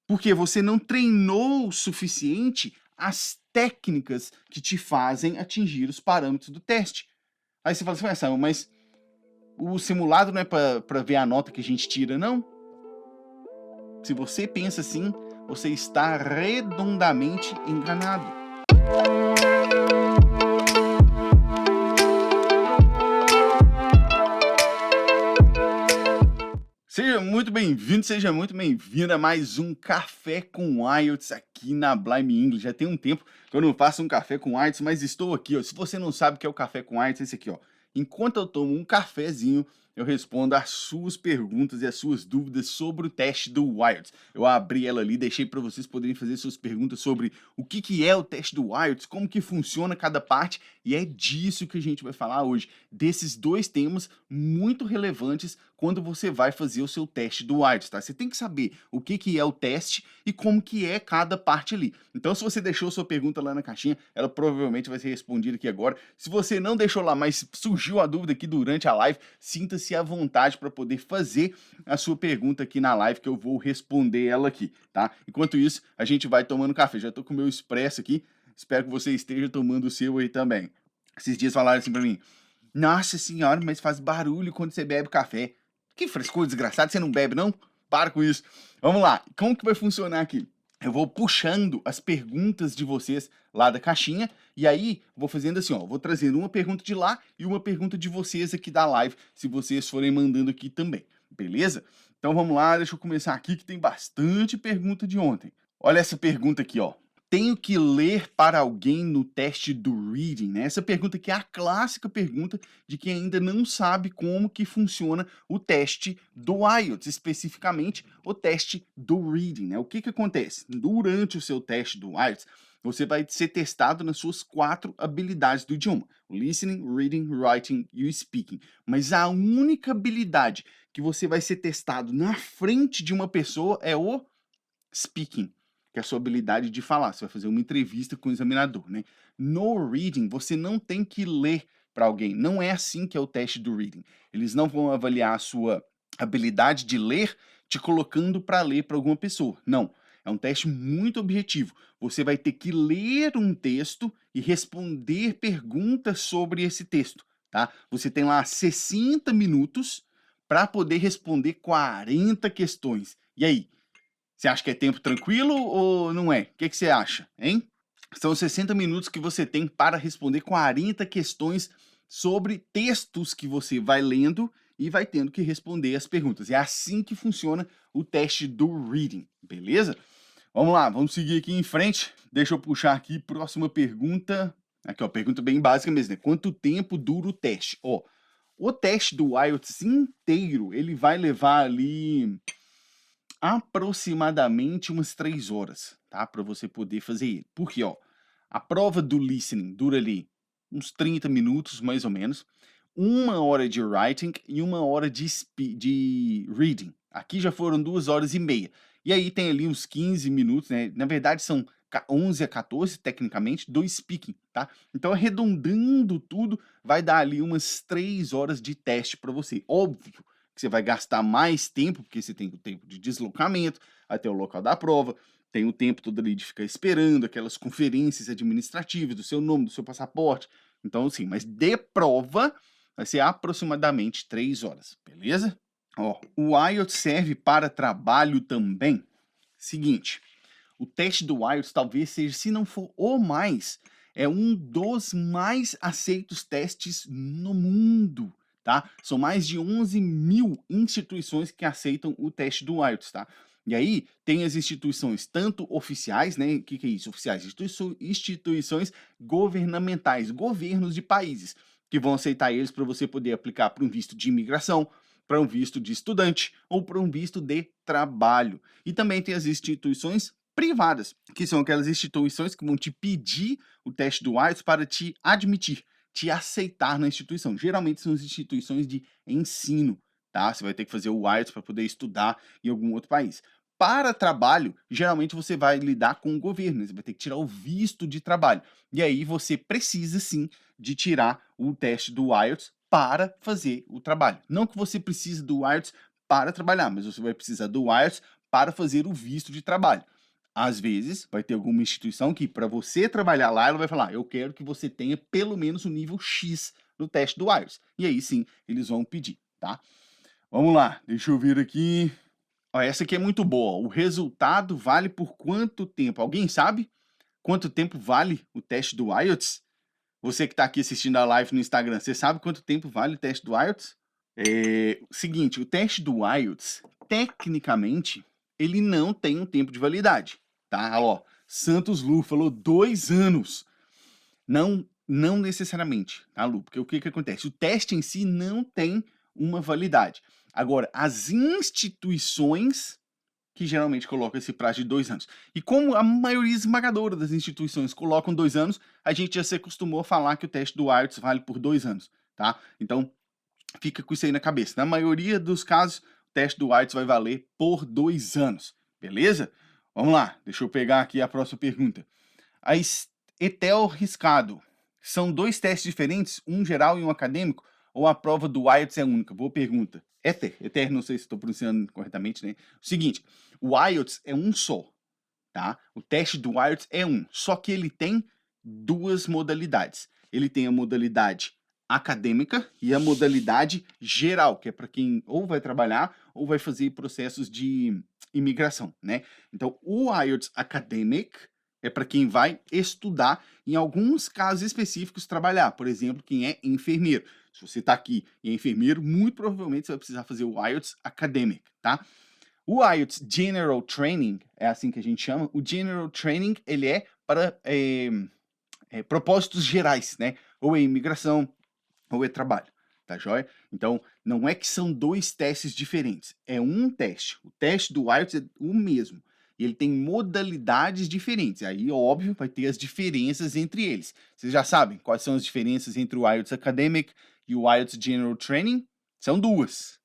Porque você não treinou o suficiente as técnicas que te fazem atingir os parâmetros do teste. Aí você fala assim: "Ué, Samuel, mas o simulado não é para ver a nota que a gente tira, não?" Se você pensa assim, você está redondamente enganado. Seja muito bem-vindo, seja muito bem-vinda a mais um Café com IELTS aqui na Blime English. Já tem um tempo que eu não faço um café com IELTS, mas estou aqui, ó. Se você não sabe o que é o café com IELTS, é esse aqui, ó. Enquanto eu tomo um cafezinho, eu respondo as suas perguntas e as suas dúvidas sobre o teste do IELTS. Eu abri ela ali, deixei para vocês poderem fazer suas perguntas sobre o que é o teste do IELTS, como que funciona cada parte, e é disso que a gente vai falar hoje, desses dois temas muito relevantes quando você vai fazer o seu teste do IELTS, tá? Você tem que saber o que é o teste e como que é cada parte ali. Então, se você deixou sua pergunta lá na caixinha, ela provavelmente vai ser respondida aqui agora. Se você não deixou lá, mas surgiu a dúvida aqui durante a live, sinta-se à vontade para poder fazer a sua pergunta aqui na live, que eu vou responder ela aqui, tá? Enquanto isso, a gente vai tomando café. Já tô com o meu expresso aqui, espero que você esteja tomando o seu aí também. Esses dias falaram assim para mim: "Nossa senhora, mas faz barulho quando você bebe café." Que frescura desgraçado, você não bebe não? Para com isso. Vamos lá, como que vai funcionar aqui? Eu vou puxando as perguntas de vocês lá da caixinha, e aí vou fazendo assim, ó, vou trazendo uma pergunta de lá e uma pergunta de vocês aqui da live, se vocês forem mandando aqui também, beleza? Então vamos lá, deixa eu começar aqui que tem bastante pergunta de ontem. Olha essa pergunta aqui, ó. Tenho que ler para alguém no teste do reading, né? Essa pergunta aqui é a clássica pergunta de quem ainda não sabe como que funciona o teste do IELTS, especificamente o teste do reading, né? O que que acontece? Durante o seu teste do IELTS, você vai ser testado nas suas 4 habilidades do idioma: o listening, reading, writing e o speaking. Mas a única habilidade que você vai ser testado na frente de uma pessoa é o speaking, que é a sua habilidade de falar. Você vai fazer uma entrevista com o examinador, né? No reading, você não tem que ler para alguém. Não é assim que é o teste do reading. Eles não vão avaliar a sua habilidade de ler te colocando para ler para alguma pessoa. Não. É um teste muito objetivo. Você vai ter que ler um texto e responder perguntas sobre esse texto, tá? Você tem lá 60 minutos para poder responder 40 questões. E aí, você acha que é tempo tranquilo ou não é? O que que você acha, hein? São 60 minutos que você tem para responder 40 questões sobre textos que você vai lendo e vai tendo que responder as perguntas. É assim que funciona o teste do reading, beleza? Vamos lá, vamos seguir aqui em frente. Deixa eu puxar aqui, próxima pergunta. Aqui, ó, pergunta bem básica mesmo, né? Quanto tempo dura o teste? Ó, o teste do IELTS inteiro, ele vai levar ali aproximadamente umas 3 horas, tá, para você poder fazer ele. Porque, ó, a prova do listening dura ali uns 30 minutos, mais ou menos, 1 hora de writing e 1 hora de reading. Aqui já foram 2 horas e meia. E aí tem ali uns 15 minutos, né, na verdade são 11 a 14 tecnicamente, do speaking, tá. Então arredondando tudo, vai dar ali umas 3 horas de teste para você. Óbvio que você vai gastar mais tempo, porque você tem o tempo de deslocamento até o local da prova, tem o tempo todo ali de ficar esperando aquelas conferências administrativas do seu nome, do seu passaporte. Então, assim, mas de prova vai ser aproximadamente 3 horas, beleza? Ó, o IELTS serve para trabalho também? Seguinte, o teste do IELTS talvez seja, se não for o mais, é um dos mais aceitos testes no mundo, tá? São mais de 11 mil instituições que aceitam o teste do IELTS, tá? E aí tem as instituições tanto oficiais, né? O que é isso? Oficiais, instituições governamentais, governos de países que vão aceitar eles para você poder aplicar para um visto de imigração, para um visto de estudante ou para um visto de trabalho. E também tem as instituições privadas, que são aquelas instituições que vão te pedir o teste do IELTS para te admitir, te aceitar na instituição. Geralmente são as instituições de ensino, tá? Você vai ter que fazer o IELTS para poder estudar em algum outro país. Para trabalho, geralmente você vai lidar com o governo, você vai ter que tirar o visto de trabalho. E aí você precisa sim de tirar o teste do IELTS para fazer o trabalho. Não que você precise do IELTS para trabalhar, mas você vai precisar do IELTS para fazer o visto de trabalho. Às vezes, vai ter alguma instituição que, para você trabalhar lá, ela vai falar: eu quero que você tenha pelo menos o nível X no teste do IELTS. E aí sim, eles vão pedir, tá? Vamos lá, deixa eu ver aqui. Ó, essa aqui é muito boa. O resultado vale por quanto tempo? Alguém sabe quanto tempo vale o teste do IELTS? Você que está aqui assistindo a live no Instagram, você sabe quanto tempo vale o teste do IELTS? Seguinte, o teste do IELTS, tecnicamente, ele não tem um tempo de validade, tá? Ó, Santos Lu falou 2 anos. Não necessariamente, tá, Lu? Porque o que acontece? O teste em si não tem uma validade. Agora, as instituições que geralmente colocam esse prazo de 2 anos. E como a maioria esmagadora das instituições colocam 2 anos, a gente já se acostumou a falar que o teste do IELTS vale por 2 anos, tá? Então, fica com isso aí na cabeça. Na maioria dos casos, o teste do IELTS vai valer por 2 anos, beleza? Vamos lá, deixa eu pegar aqui a próxima pergunta. A ETEL riscado, são 2 testes diferentes, um geral e um acadêmico, ou a prova do IELTS é única? Boa pergunta. ETER, não sei se estou pronunciando corretamente, né? O seguinte, o IELTS é um só, tá? O teste do IELTS é um, só que ele tem 2 modalidades. Ele tem a modalidade acadêmica e a modalidade geral, que é para quem ou vai trabalhar ou vai fazer processos de imigração, né? Então, o IELTS Academic é para quem vai estudar, em alguns casos específicos, trabalhar. Por exemplo, quem é enfermeiro. Se você está aqui e é enfermeiro, muito provavelmente você vai precisar fazer o IELTS Academic, tá? O IELTS General Training, é assim que a gente chama, o General Training, ele é para propósitos gerais, né? Ou é imigração, ou é trabalho, tá joia? Então, não é que são 2 testes diferentes, é um teste. O teste do IELTS é o mesmo. E ele tem modalidades diferentes. Aí, óbvio, vai ter as diferenças entre eles. Vocês já sabem quais são as diferenças entre o IELTS Academic e o IELTS General Training? São 2.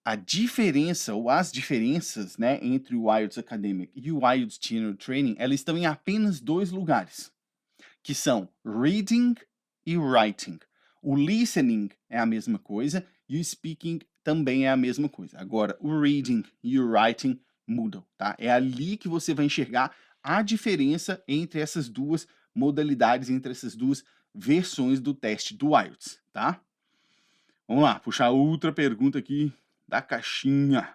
A diferença, ou as diferenças, né, entre o IELTS Academic e o IELTS General Training, elas estão em apenas 2 lugares, que são reading e writing. O listening é a mesma coisa e o speaking também é a mesma coisa. Agora, o reading e o writing mudam, tá? É ali que você vai enxergar a diferença entre essas 2 modalidades, entre essas 2 versões do teste do IELTS, tá? Vamos lá, puxar outra pergunta aqui da caixinha.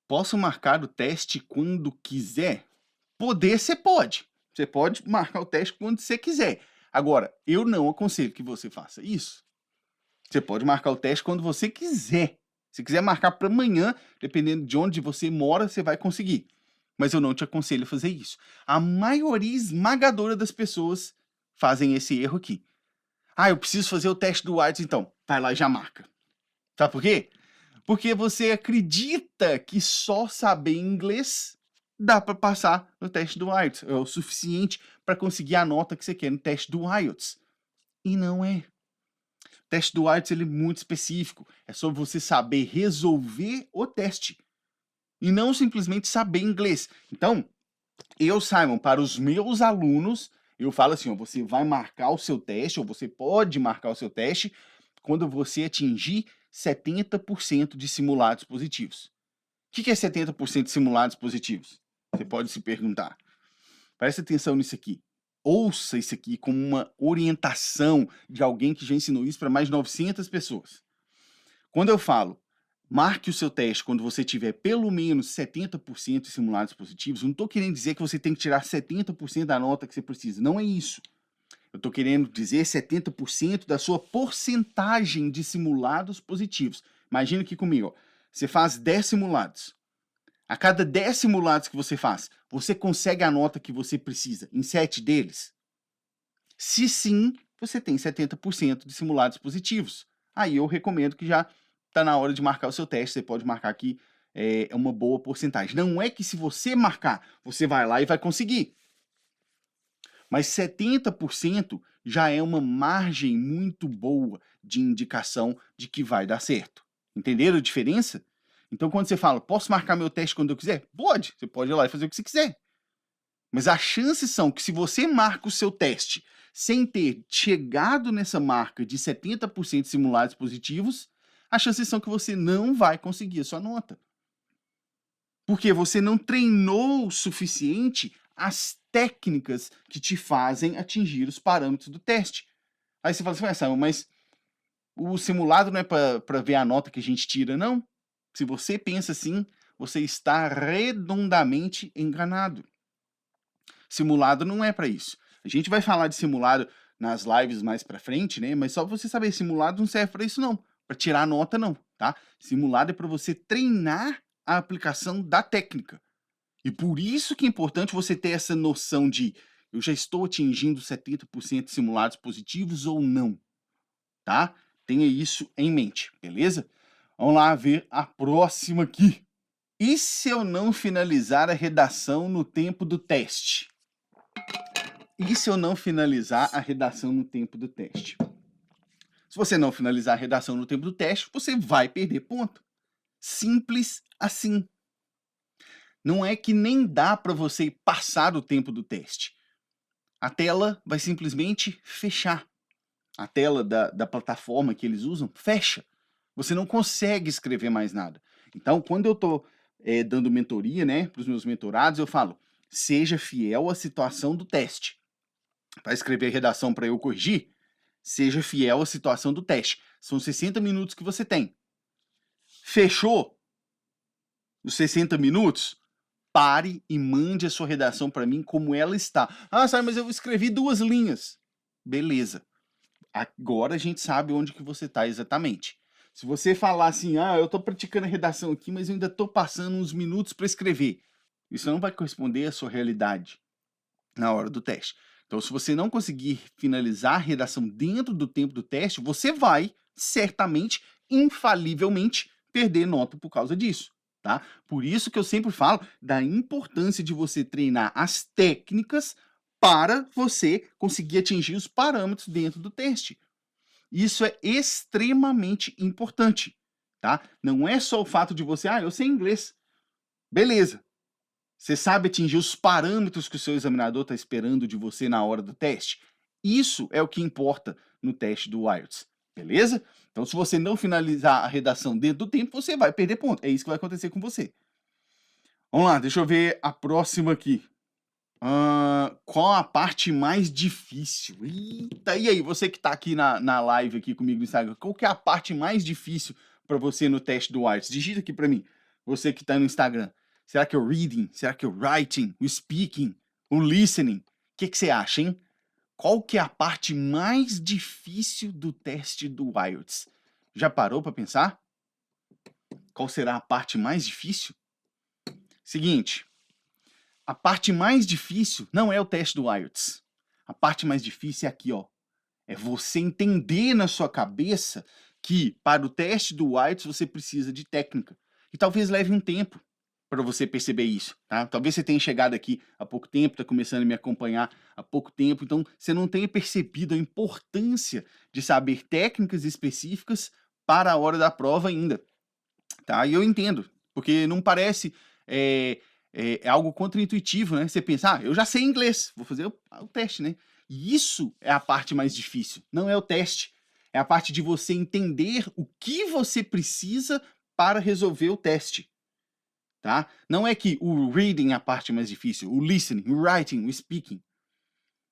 Posso marcar o teste quando quiser? Poder, você pode. Você pode marcar o teste quando você quiser. Agora, eu não aconselho que você faça isso. Você pode marcar o teste quando você quiser. Se quiser marcar para amanhã, dependendo de onde você mora, você vai conseguir. Mas eu não te aconselho a fazer isso. A maioria esmagadora das pessoas fazem esse erro aqui. Ah, eu preciso fazer o teste do IELTS, então. Vai lá e já marca. Sabe por quê? Porque você acredita que só saber inglês dá para passar no teste do IELTS. É o suficiente para conseguir a nota que você quer no teste do IELTS. E não é. O teste do IELTS ele é muito específico. É sobre você saber resolver o teste. E não simplesmente saber inglês. Então, eu, Simon, para os meus alunos, eu falo assim, ó, você vai marcar o seu teste, ou você pode marcar o seu teste, quando você atingir 70% de simulados positivos. O que é 70% de simulados positivos? Você pode se perguntar. Presta atenção nisso aqui. Ouça isso aqui como uma orientação de alguém que já ensinou isso para mais de 900 pessoas. Quando eu falo, marque o seu teste quando você tiver pelo menos 70% de simulados positivos, eu não estou querendo dizer que você tem que tirar 70% da nota que você precisa. Não é isso. Eu estou querendo dizer 70% da sua porcentagem de simulados positivos. Imagina aqui comigo, ó. Você faz 10 simulados. A cada 10 simulados que você faz, você consegue a nota que você precisa em 7 deles? Se sim, você tem 70% de simulados positivos. Aí eu recomendo que já está na hora de marcar o seu teste. Você pode marcar aqui uma boa porcentagem. Não é que se você marcar, você vai lá e vai conseguir. Mas 70% já é uma margem muito boa de indicação de que vai dar certo. Entenderam a diferença? Então, quando você fala, posso marcar meu teste quando eu quiser? Pode, você pode ir lá e fazer o que você quiser. Mas as chances são que se você marca o seu teste sem ter chegado nessa marca de 70% de simulados positivos, as chances são que você não vai conseguir a sua nota. Porque você não treinou o suficiente as técnicas que te fazem atingir os parâmetros do teste. Aí você fala assim: "Ué, Samuel, mas o simulado não é para ver a nota que a gente tira, não?" Se você pensa assim, você está redondamente enganado. Simulado não é para isso. A gente vai falar de simulado nas lives mais para frente, né? Mas só pra você saber, simulado não serve para isso não, para tirar nota não, tá? Simulado é para você treinar a aplicação da técnica. E por isso que é importante você ter essa noção de eu já estou atingindo 70% de simulados positivos ou não, tá? Tenha isso em mente, beleza? Vamos lá ver a próxima aqui. E se eu não finalizar a redação no tempo do teste? E se eu não finalizar a redação no tempo do teste? Se você não finalizar a redação no tempo do teste, você vai perder ponto. Simples assim. Não é que nem dá para você passar o tempo do teste. A tela vai simplesmente fechar. A tela da plataforma que eles usam fecha. Você não consegue escrever mais nada. Então, quando eu estou dando mentoria, né, para os meus mentorados, eu falo: seja fiel à situação do teste. Para escrever redação para eu corrigir, seja fiel à situação do teste. São 60 minutos que você tem. Fechou os 60 minutos? Pare e mande a sua redação para mim como ela está. Ah, sabe, mas eu escrevi 2 linhas. Beleza. Agora a gente sabe onde que você está exatamente. Se você falar assim, eu estou praticando a redação aqui, mas eu ainda estou passando uns minutos para escrever, isso não vai corresponder à sua realidade na hora do teste. Então, se você não conseguir finalizar a redação dentro do tempo do teste, você vai, certamente, infalivelmente, perder nota por causa disso. Tá? Por isso que eu sempre falo da importância de você treinar as técnicas para você conseguir atingir os parâmetros dentro do teste. Isso é extremamente importante, tá? Não é só o fato de você, eu sei inglês. Beleza. Você sabe atingir os parâmetros que o seu examinador está esperando de você na hora do teste? Isso é o que importa no teste do IELTS, beleza? Então, se você não finalizar a redação dentro do tempo, você vai perder ponto. É isso que vai acontecer com você. Vamos lá, deixa eu ver a próxima aqui. Qual a parte mais difícil? Eita, e aí, você que está aqui na live aqui comigo no Instagram, qual que é a parte mais difícil para você no teste do IELTS? Digita aqui para mim, você que está no Instagram. Será que é o reading? Será que é o writing? O speaking? O listening? O que você acha, hein? Qual que é a parte mais difícil do teste do IELTS? Já parou para pensar? Qual será a parte mais difícil? Seguinte, a parte mais difícil não é o teste do IELTS. A parte mais difícil é aqui, ó. É você entender na sua cabeça que para o teste do IELTS você precisa de técnica. E talvez leve um tempo para você perceber isso, tá? Talvez você tenha chegado aqui há pouco tempo, está começando a me acompanhar há pouco tempo, então você não tenha percebido a importância de saber técnicas específicas para a hora da prova ainda, tá? E eu entendo, porque não parece algo contraintuitivo, né? Você pensa, eu já sei inglês, vou fazer o teste, né? E isso é a parte mais difícil, não é o teste. É a parte de você entender o que você precisa para resolver o teste. Tá? Não é que o reading é a parte mais difícil, o listening, o writing, o speaking.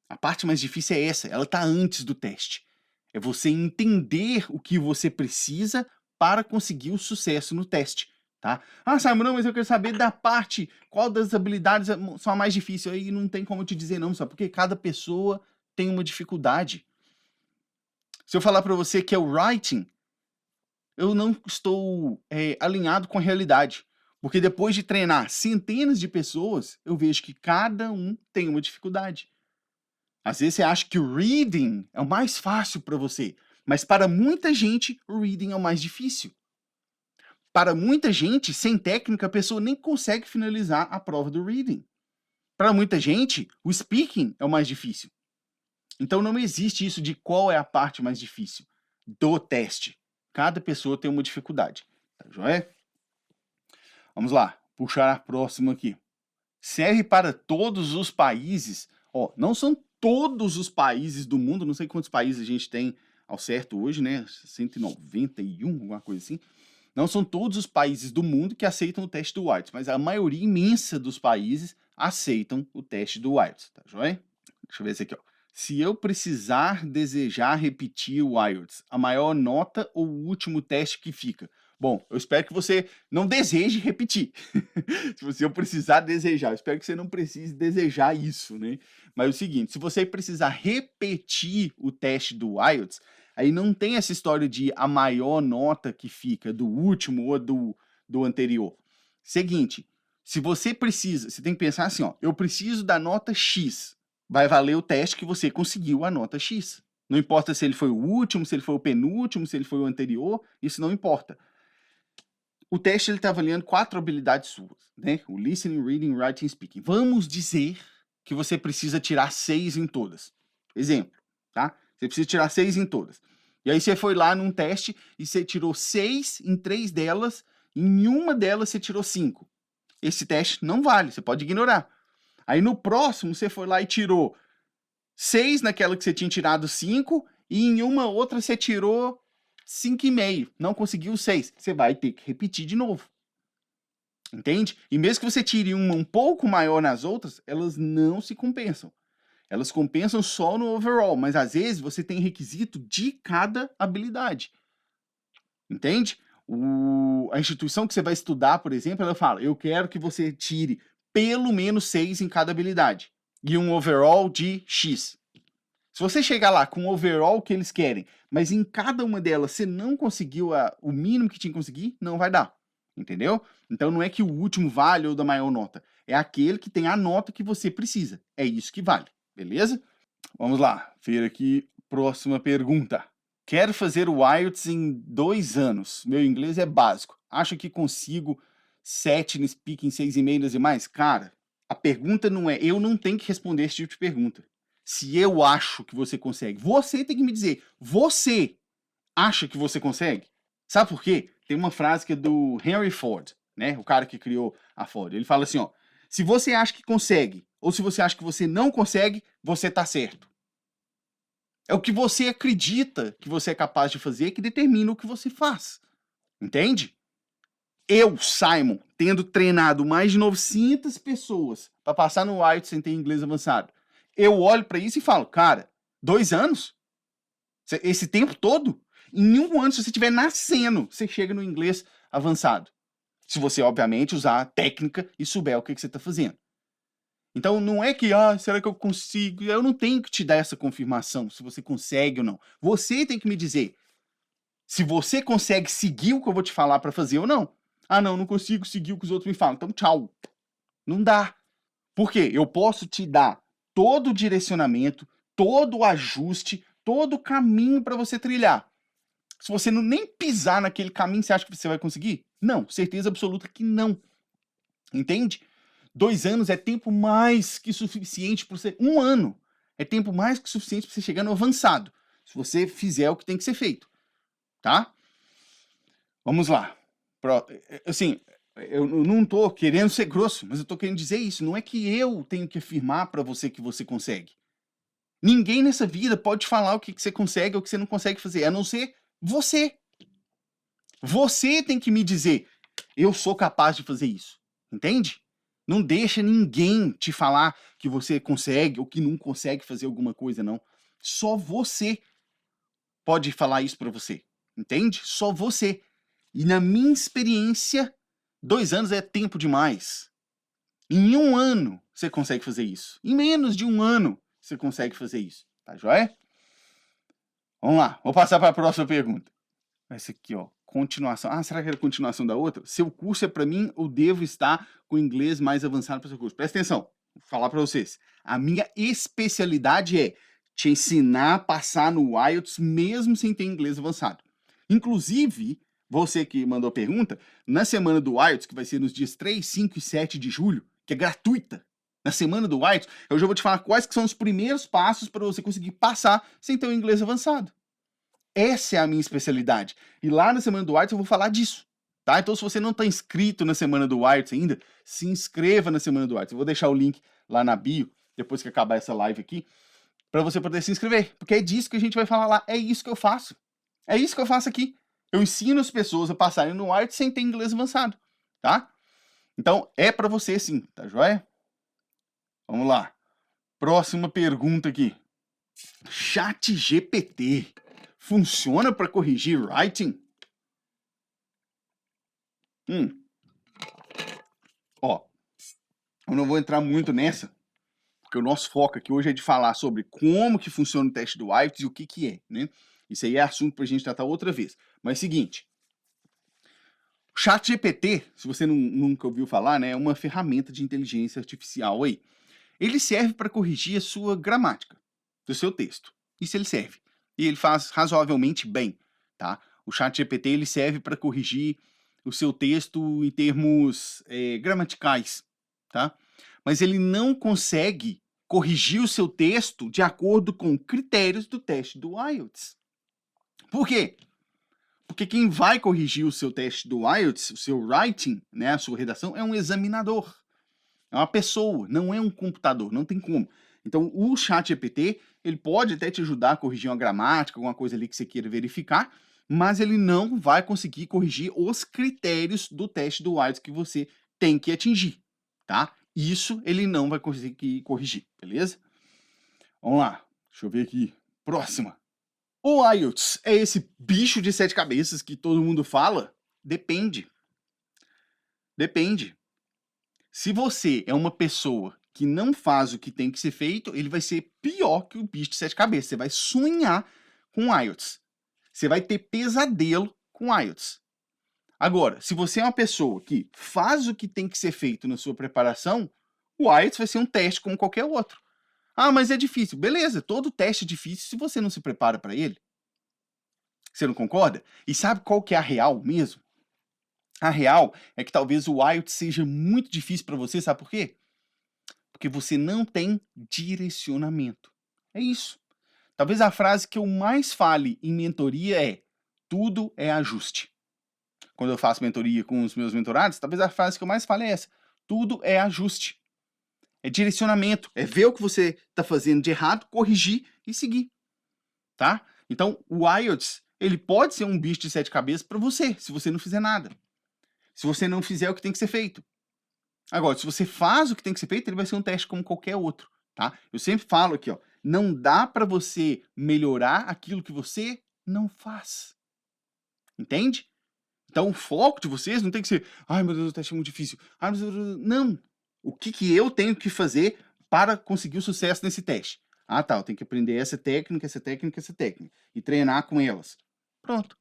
A parte mais difícil é essa, ela está antes do teste. É você entender o que você precisa para conseguir o sucesso no teste. Tá? Simon, não, mas eu quero saber da parte, qual das habilidades são a mais difícil. Aí não tem como eu te dizer não, sabe? Porque cada pessoa tem uma dificuldade. Se eu falar para você que é o writing, eu não estou alinhado com a realidade. Porque depois de treinar centenas de pessoas, eu vejo que cada um tem uma dificuldade. Às vezes você acha que o reading é o mais fácil para você, mas para muita gente, o reading é o mais difícil. Para muita gente, sem técnica, a pessoa nem consegue finalizar a prova do reading. Para muita gente, o speaking é o mais difícil. Então não existe isso de qual é a parte mais difícil do teste. Cada pessoa tem uma dificuldade. Tá joia? Vamos lá, puxar a próxima aqui. Serve para todos os países. Não são todos os países do mundo, não sei quantos países a gente tem ao certo hoje, né? 191, alguma coisa assim. Não são todos os países do mundo que aceitam o teste do IELTS, mas a maioria imensa dos países aceitam o teste do IELTS, tá joia? Deixa eu ver esse aqui, ó. Se eu desejar repetir o IELTS, a maior nota ou o último teste que fica? Bom, eu espero que você não deseje repetir. Se eu precisar desejar, eu espero que você não precise desejar isso, né? Mas é o seguinte, se você precisar repetir o teste do IELTS, aí não tem essa história de a maior nota que fica do último ou do anterior. Seguinte, se você precisa, você tem que pensar assim, ó, eu preciso da nota X, vai valer o teste que você conseguiu a nota X. Não importa se ele foi o último, se ele foi o penúltimo, se ele foi o anterior, isso não importa. O teste está avaliando 4 habilidades suas, né? O listening, reading, writing e speaking. Vamos dizer que você precisa tirar 6 em todas. Exemplo, tá? Você precisa tirar 6 em todas. E aí você foi lá num teste e você tirou 6 em 3 delas, em uma delas você tirou 5. Esse teste não vale, você pode ignorar. Aí no próximo você foi lá e tirou 6 naquela que você tinha tirado 5 e em uma outra você tirou 5,5, não conseguiu 6. Você vai ter que repetir de novo. Entende? E mesmo que você tire uma um pouco maior nas outras, elas não se compensam. Elas compensam só no overall, mas às vezes você tem requisito de cada habilidade. Entende? A instituição que você vai estudar, por exemplo, ela fala, eu quero que você tire pelo menos 6 em cada habilidade. E um overall de X. Se você chegar lá com o overall que eles querem, mas em cada uma delas você não conseguiu o mínimo que tinha que conseguir, não vai dar. Entendeu? Então não é que o último vale ou da maior nota. É aquele que tem a nota que você precisa. É isso que vale. Beleza? Vamos lá. Ver aqui. Próxima pergunta. Quero fazer o IELTS em 2 anos. Meu inglês é básico. Acho que consigo 7 no speaking, 6,5 nas demais? Cara, a pergunta não é... Eu não tenho que responder esse tipo de pergunta. Se eu acho que você consegue. Você tem que me dizer. Você acha que você consegue? Sabe por quê? Tem uma frase que é do Henry Ford, né? O cara que criou a Ford. Ele fala assim, ó. Se você acha que consegue, ou se você acha que você não consegue, você tá certo. É o que você acredita que você é capaz de fazer que determina o que você faz. Entende? Eu, Simon, tendo treinado mais de 900 pessoas para passar no IELTS sem ter inglês avançado, eu olho para isso e falo, cara, 2 anos? Esse tempo todo? Em 1 ano, se você estiver nascendo, você chega no inglês avançado. Se você, obviamente, usar a técnica e souber o que você está fazendo. Então, não é que, será que eu consigo? Eu não tenho que te dar essa confirmação, se você consegue ou não. Você tem que me dizer se você consegue seguir o que eu vou te falar para fazer ou não. Ah, não consigo seguir o que os outros me falam. Então, tchau. Não dá. Por quê? Eu posso te dar todo o direcionamento, todo o ajuste, todo o caminho para você trilhar. Se você não nem pisar naquele caminho, você acha que você vai conseguir? Não, certeza absoluta que não. Entende? 2 anos é tempo mais que suficiente para você. 1 ano é tempo mais que suficiente para você chegar no avançado. Se você fizer o que tem que ser feito. Tá? Vamos lá. Assim, eu não tô querendo ser grosso, mas eu tô querendo dizer isso. Não é que eu tenho que afirmar para você que você consegue. Ninguém nessa vida pode falar o que você consegue ou o que você não consegue fazer, a não ser você. Você tem que me dizer, eu sou capaz de fazer isso. Entende? Não deixa ninguém te falar que você consegue ou que não consegue fazer alguma coisa, não. Só você pode falar isso para você. Entende? Só você. E na minha experiência, 2 anos é tempo demais. Em 1 ano, você consegue fazer isso. Em menos de 1 ano, você consegue fazer isso. Tá joia? Vamos lá. Vou passar para a próxima pergunta. Essa aqui, ó. Continuação. Será que era continuação da outra? Seu curso é para mim ou devo estar com inglês mais avançado para o seu curso? Presta atenção. Vou falar para vocês. A minha especialidade é te ensinar a passar no IELTS mesmo sem ter inglês avançado. Inclusive, você que mandou a pergunta, na semana do IELTS, que vai ser nos dias 3, 5 e 7 de julho, que é gratuita, na semana do IELTS, eu já vou te falar quais que são os primeiros passos para você conseguir passar sem ter o inglês avançado. Essa é a minha especialidade. E lá na Semana do IELTS eu vou falar disso. Tá? Então, se você não está inscrito na Semana do IELTS ainda, se inscreva na Semana do IELTS. Eu vou deixar o link lá na bio, depois que acabar essa live aqui, para você poder se inscrever. Porque é disso que a gente vai falar lá. É isso que eu faço. É isso que eu faço aqui. Eu ensino as pessoas a passarem no IELTS sem ter inglês avançado, tá? Então, é para você sim, tá joia? Vamos lá. Próxima pergunta aqui. ChatGPT funciona para corrigir writing? Ó, eu não vou entrar muito nessa, porque o nosso foco aqui hoje é de falar sobre como que funciona o teste do IELTS e o que é, né? Isso aí é assunto para a gente tratar outra vez. Mas é o seguinte, o ChatGPT, se você nunca ouviu falar, né, é uma ferramenta de inteligência artificial aí. Ele serve para corrigir a sua gramática do seu texto. Isso ele serve. E ele faz razoavelmente bem, tá? O ChatGPT ele serve para corrigir o seu texto em termos gramaticais, tá? Mas ele não consegue corrigir o seu texto de acordo com critérios do teste do IELTS. Por quê? Porque quem vai corrigir o seu teste do IELTS, o seu writing, né, a sua redação, é um examinador. É uma pessoa, não é um computador, não tem como. Então, o ChatGPT, ele pode até te ajudar a corrigir uma gramática, alguma coisa ali que você queira verificar, mas ele não vai conseguir corrigir os critérios do teste do IELTS que você tem que atingir, tá? Isso ele não vai conseguir corrigir, beleza? Vamos lá, deixa eu ver aqui. Próxima. O IELTS é esse bicho de 7 cabeças que todo mundo fala? Depende. Depende. Se você é uma pessoa que não faz o que tem que ser feito, ele vai ser pior que o bicho de 7 cabeças. Você vai sonhar com o IELTS. Você vai ter pesadelo com o IELTS. Agora, se você é uma pessoa que faz o que tem que ser feito na sua preparação, o IELTS vai ser um teste como qualquer outro. Ah, mas é difícil. Beleza, todo teste é difícil se você não se prepara para ele. Você não concorda? E sabe qual que é a real mesmo? A real é que talvez o IELTS seja muito difícil para você, sabe por quê? Porque você não tem direcionamento. É isso. Talvez a frase que eu mais fale em mentoria é: tudo é ajuste. Quando eu faço mentoria com os meus mentorados, talvez a frase que eu mais falo é essa: tudo é ajuste. É direcionamento, é ver o que você está fazendo de errado, corrigir e seguir, tá? Então, o IELTS, ele pode ser um bicho de 7 cabeças para você, se você não fizer nada. Se você não fizer o que tem que ser feito. Agora, se você faz o que tem que ser feito, ele vai ser um teste como qualquer outro, tá? Eu sempre falo aqui, ó, não dá para você melhorar aquilo que você não faz. Entende? Então, o foco de vocês não tem que ser, ai meu Deus, o teste é muito difícil. Ai, meu Deus, não. O que eu tenho que fazer para conseguir o sucesso nesse teste? Ah, tá, eu tenho que aprender essa técnica, essa técnica, essa técnica. E treinar com elas. Pronto.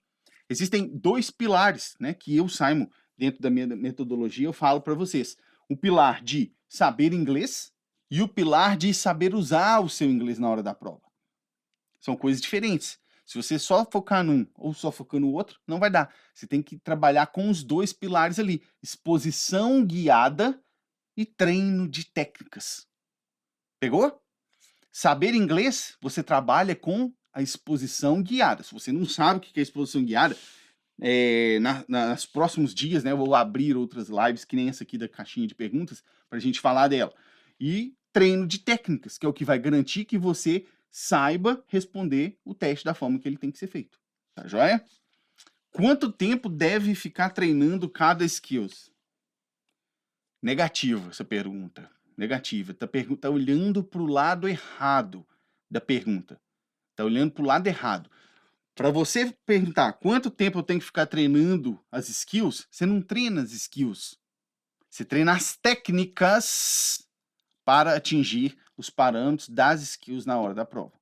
Existem 2 pilares, né, que eu, Simon, dentro da minha metodologia, eu falo para vocês. O pilar de saber inglês e o pilar de saber usar o seu inglês na hora da prova. São coisas diferentes. Se você só focar num ou só focar no outro, não vai dar. Você tem que trabalhar com os 2 pilares ali: exposição guiada e treino de técnicas. Pegou? Saber inglês, você trabalha com a exposição guiada. Se você não sabe o que é exposição guiada, nos próximos dias, né, eu vou abrir outras lives, que nem essa aqui da caixinha de perguntas, para a gente falar dela. E treino de técnicas, que é o que vai garantir que você saiba responder o teste da forma que ele tem que ser feito. Tá joia? Quanto tempo deve ficar treinando cada skills? Negativa essa pergunta. Negativa. Tá olhando para o lado errado da pergunta. Tá olhando para o lado errado. Para você perguntar quanto tempo eu tenho que ficar treinando as skills, você não treina as skills. Você treina as técnicas para atingir os parâmetros das skills na hora da prova.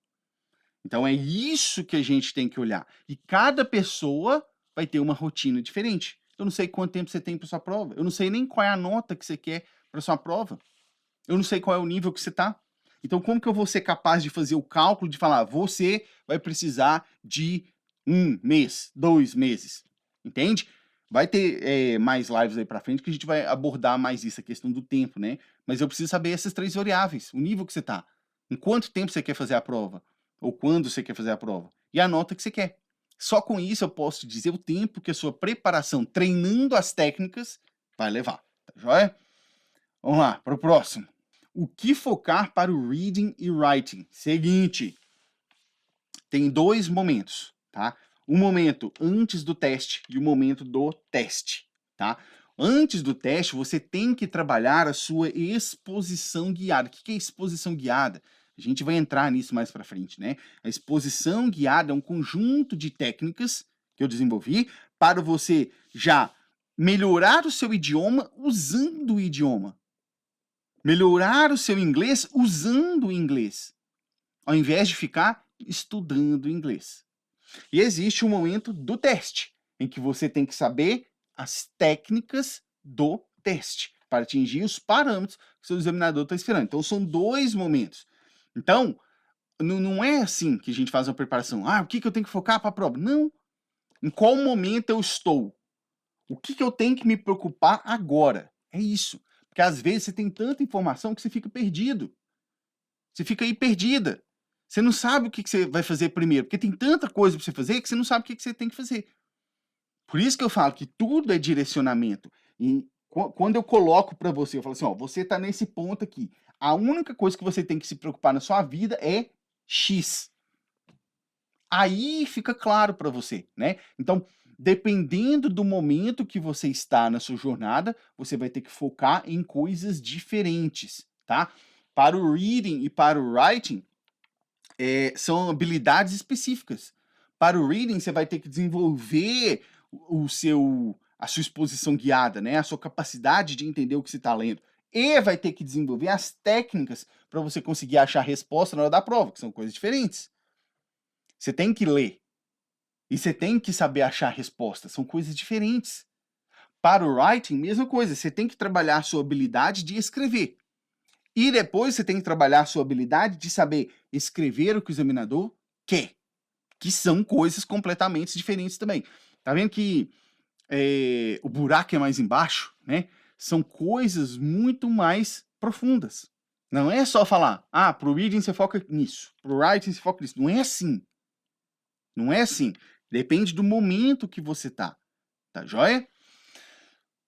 Então é isso que a gente tem que olhar. E cada pessoa vai ter uma rotina diferente. Eu não sei quanto tempo você tem para sua prova. Eu não sei nem qual é a nota que você quer para sua prova. Eu não sei qual é o nível que você está. Então, como que eu vou ser capaz de fazer o cálculo de falar, você vai precisar de 1 mês, 2 meses? Entende? Vai ter mais lives aí para frente que a gente vai abordar mais isso, a questão do tempo, né? Mas eu preciso saber essas 3 variáveis, o nível que você está. Em quanto tempo você quer fazer a prova? Ou quando você quer fazer a prova? E a nota que você quer. Só com isso eu posso dizer o tempo que a sua preparação treinando as técnicas vai levar. Tá joia? Vamos lá, para o próximo. O que focar para o reading e writing? Seguinte, tem 2 momentos, tá? o momento antes do teste e o momento do teste, tá? Antes do teste, você tem que trabalhar a sua exposição guiada. O que é exposição guiada? A gente vai entrar nisso mais para frente, né? A exposição guiada é um conjunto de técnicas que eu desenvolvi para você já melhorar o seu idioma usando o idioma. Melhorar o seu inglês usando o inglês, ao invés de ficar estudando inglês. E existe o momento do teste, em que você tem que saber as técnicas do teste para atingir os parâmetros que o seu examinador está esperando. Então, são 2 momentos. Então, não é assim que a gente faz uma preparação. O que eu tenho que focar para a prova? Não. Em qual momento eu estou? O que eu tenho que me preocupar agora? É isso. Porque às vezes você tem tanta informação que você fica perdido. Você fica aí perdida. Você não sabe o que você vai fazer primeiro, porque tem tanta coisa para você fazer que você não sabe o que você tem que fazer. Por isso que eu falo que tudo é direcionamento. E quando eu coloco para você, eu falo assim, você está nesse ponto aqui. A única coisa que você tem que se preocupar na sua vida é X. Aí fica claro para você, né? Então, dependendo do momento que você está na sua jornada, você vai ter que focar em coisas diferentes, tá? Para o reading e para o writing, são habilidades específicas. Para o reading, você vai ter que desenvolver a sua exposição guiada, né? A sua capacidade de entender o que você está lendo. E vai ter que desenvolver as técnicas para você conseguir achar a resposta na hora da prova, que são coisas diferentes. Você tem que ler. E você tem que saber achar a resposta. São coisas diferentes. Para o writing, mesma coisa. Você tem que trabalhar a sua habilidade de escrever. E depois você tem que trabalhar a sua habilidade de saber escrever o que o examinador quer. Que são coisas completamente diferentes também. Tá vendo que o buraco é mais embaixo, né? São coisas muito mais profundas. Não é só falar, pro reading você foca nisso, pro writing você foca nisso. Não é assim. Não é assim. Depende do momento que você tá. Tá joia?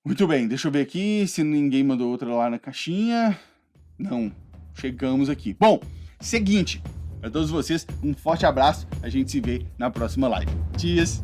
Muito bem, deixa eu ver aqui se ninguém mandou outra lá na caixinha. Não, chegamos aqui. Bom, seguinte, para todos vocês, um forte abraço. A gente se vê na próxima live. Cheers!